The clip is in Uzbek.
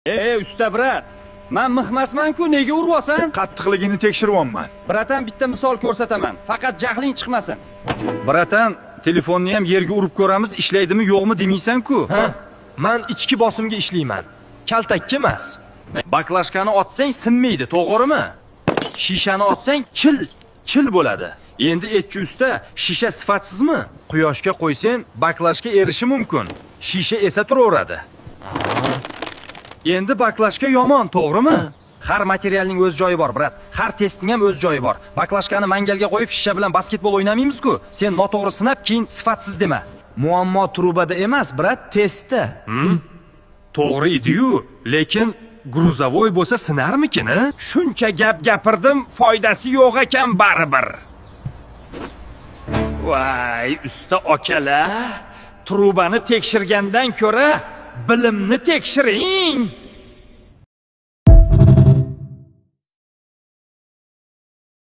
Usta brat, men mixmasman-ku, nega urvosan? Qattiqligini tekshiryapman. Bratan, bitta misol ko'rsataman. Faqat jahling chiqmasin. Bratan, telefonni ham yerga urib ko'ramiz, ishlaydimi, yo'qmi demaysan-ku. Ha? Men ichki bosimga ishlayman. Kaltakka emas. Baklashkani otsang sinmaydi, to'g'rimi? Shishani otsang chil bo'ladi. Endi etchi usta, shisha sifatsizmi? Quyoshga qo'ysang, baklashga erishi mumkin. Shisha esa turaveradi. Endi baklashka yomon, to'g'rimi? Har materialning o'z joyi bor, brat. Har testning ham o'z joyi bor. Baklashkani mangalga qo'yib shisha bilan basketbol o'ynamaymiz-ku. Sen noto'g'ri sinab, keyin sifatsiz dema. Muammo trubada emas, brat, testda. To'g'ri edi-yu, lekin gruzavoy bo'lsa sinarmikin, a? Shuncha gap gapirdim, foydasi yo'q ekan baribir. Voy, usta akalar, trubani tekshirgandan ko'ra bilimni tekshiring.